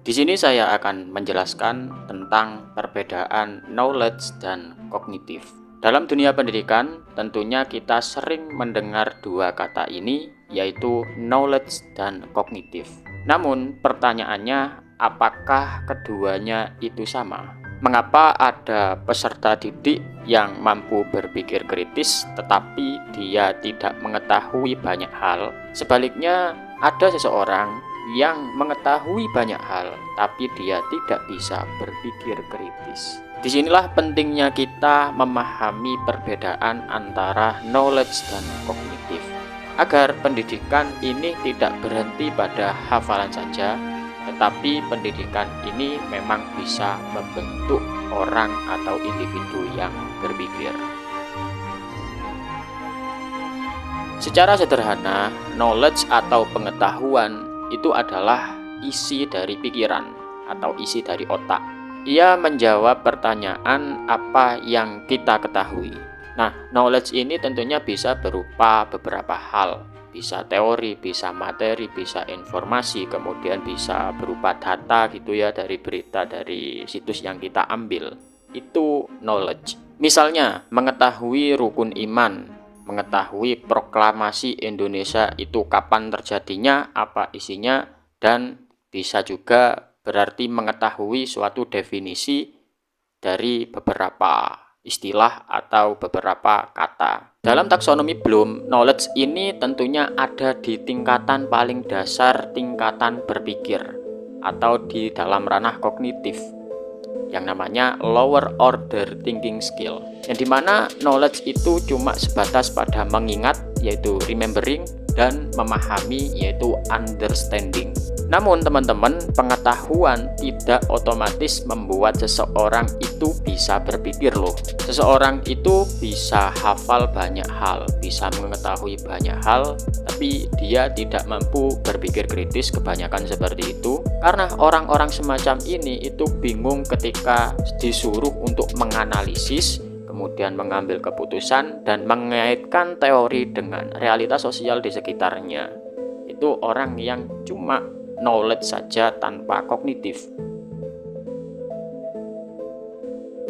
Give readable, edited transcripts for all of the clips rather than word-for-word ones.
Di sini saya akan menjelaskan tentang perbedaan knowledge dan kognitif. Dalam dunia pendidikan, tentunya kita sering mendengar dua kata ini, yaitu knowledge dan kognitif. Namun, pertanyaannya, apakah keduanya itu sama? Mengapa ada peserta didik yang mampu berpikir kritis, tetapi dia tidak mengetahui banyak hal? Sebaliknya, ada seseorang yang mengetahui banyak hal, tapi dia tidak bisa berpikir kritis. Disinilah pentingnya kita memahami perbedaan antara knowledge dan kognitif, agar pendidikan ini tidak berhenti pada hafalan saja, tetapi pendidikan ini memang bisa membentuk orang atau individu yang berpikir. Secara sederhana, knowledge atau pengetahuan itu adalah isi dari pikiran atau isi dari otak. Ia menjawab pertanyaan apa yang kita ketahui. Nah, knowledge ini tentunya bisa berupa beberapa hal. Bisa teori, bisa materi, bisa informasi, kemudian bisa berupa data gitu ya, dari berita, dari situs yang kita ambil. Itu knowledge. Misalnya, mengetahui rukun iman, mengetahui proklamasi Indonesia itu kapan terjadinya, apa isinya, dan bisa juga berarti mengetahui suatu definisi dari beberapa istilah atau beberapa kata. Dalam taksonomi Bloom, knowledge ini tentunya ada di tingkatan paling dasar, tingkatan berpikir, atau di dalam ranah kognitif, yang namanya lower order thinking skill, yang dimana knowledge itu cuma sebatas pada mengingat, yaitu remembering, dan memahami, yaitu understanding. Namun teman-teman, pengetahuan tidak otomatis membuat seseorang itu bisa berpikir loh. Seseorang itu bisa hafal banyak hal, bisa mengetahui banyak hal, tapi dia tidak mampu berpikir kritis, kebanyakan seperti itu. Karena orang-orang semacam ini itu bingung ketika disuruh untuk menganalisis, kemudian mengambil keputusan dan mengaitkan teori dengan realitas sosial di sekitarnya. Itu orang yang cuma knowledge saja tanpa kognitif.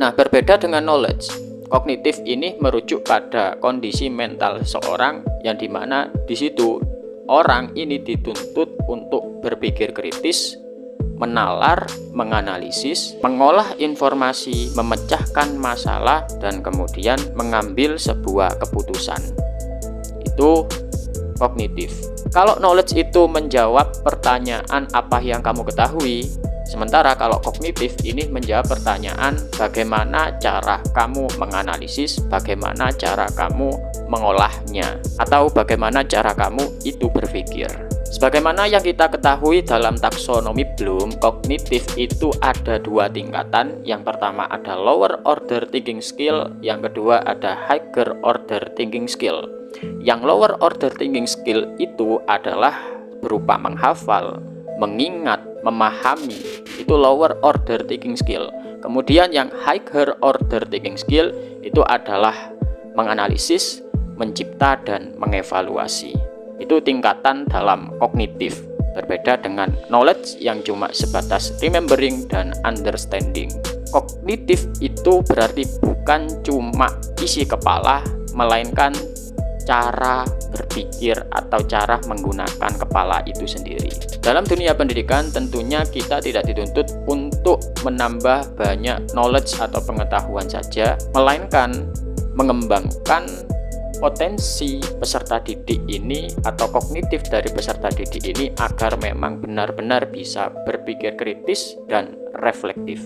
Nah, berbeda dengan knowledge, kognitif ini merujuk pada kondisi mental seseorang, yang dimana di situ orang ini dituntut untuk berpikir kritis, menalar, menganalisis, mengolah informasi, memecahkan masalah, dan kemudian mengambil sebuah keputusan. Itu kognitif. Kalau knowledge itu menjawab pertanyaan apa yang kamu ketahui, sementara kalau kognitif ini menjawab pertanyaan bagaimana cara kamu menganalisis, bagaimana cara kamu mengolahnya, atau bagaimana cara kamu itu berpikir. Sebagaimana yang kita ketahui dalam taksonomi Bloom, kognitif itu ada dua tingkatan. Yang pertama ada lower order thinking skill, yang kedua ada higher order thinking skill. Yang lower order thinking skill itu adalah berupa menghafal, mengingat, memahami. Itu lower order thinking skill. Kemudian yang higher order thinking skill itu adalah menganalisis, mencipta, dan mengevaluasi. Itu tingkatan dalam kognitif, berbeda dengan knowledge yang cuma sebatas remembering dan understanding. Kognitif itu berarti bukan cuma isi kepala, melainkan cara berpikir atau cara menggunakan kepala itu sendiri. Dalam dunia pendidikan tentunya kita tidak dituntut untuk menambah banyak knowledge atau pengetahuan saja, melainkan mengembangkan potensi peserta didik ini atau kognitif dari peserta didik ini agar memang benar-benar bisa berpikir kritis dan reflektif.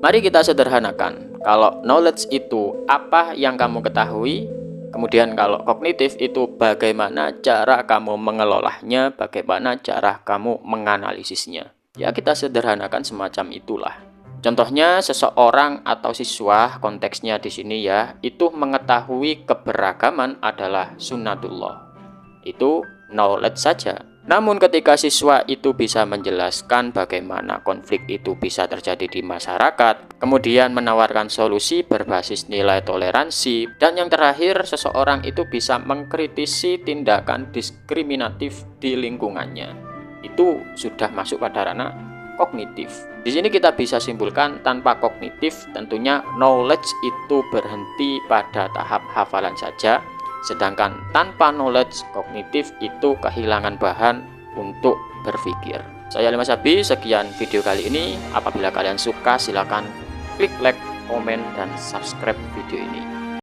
Mari kita sederhanakan. Kalau knowledge itu apa yang kamu ketahui, kemudian kalau kognitif itu bagaimana cara kamu mengelolanya, bagaimana cara kamu menganalisisnya. Ya, kita sederhanakan semacam itulah. Contohnya seseorang atau siswa, konteksnya di sini ya, itu mengetahui keberagaman adalah sunnatullah. Itu knowledge saja. Namun ketika siswa itu bisa menjelaskan bagaimana konflik itu bisa terjadi di masyarakat, kemudian menawarkan solusi berbasis nilai toleransi, dan yang terakhir seseorang itu bisa mengkritisi tindakan diskriminatif di lingkungannya. itu sudah masuk pada ranah kognitif. Di sini kita bisa simpulkan tanpa kognitif tentunya knowledge itu berhenti pada tahap hafalan saja, sedangkan tanpa knowledge kognitif itu kehilangan bahan untuk berpikir. Saya Ali Mas Abi, sekian video kali ini. Apabila kalian suka silahkan klik like, komen, dan subscribe video ini.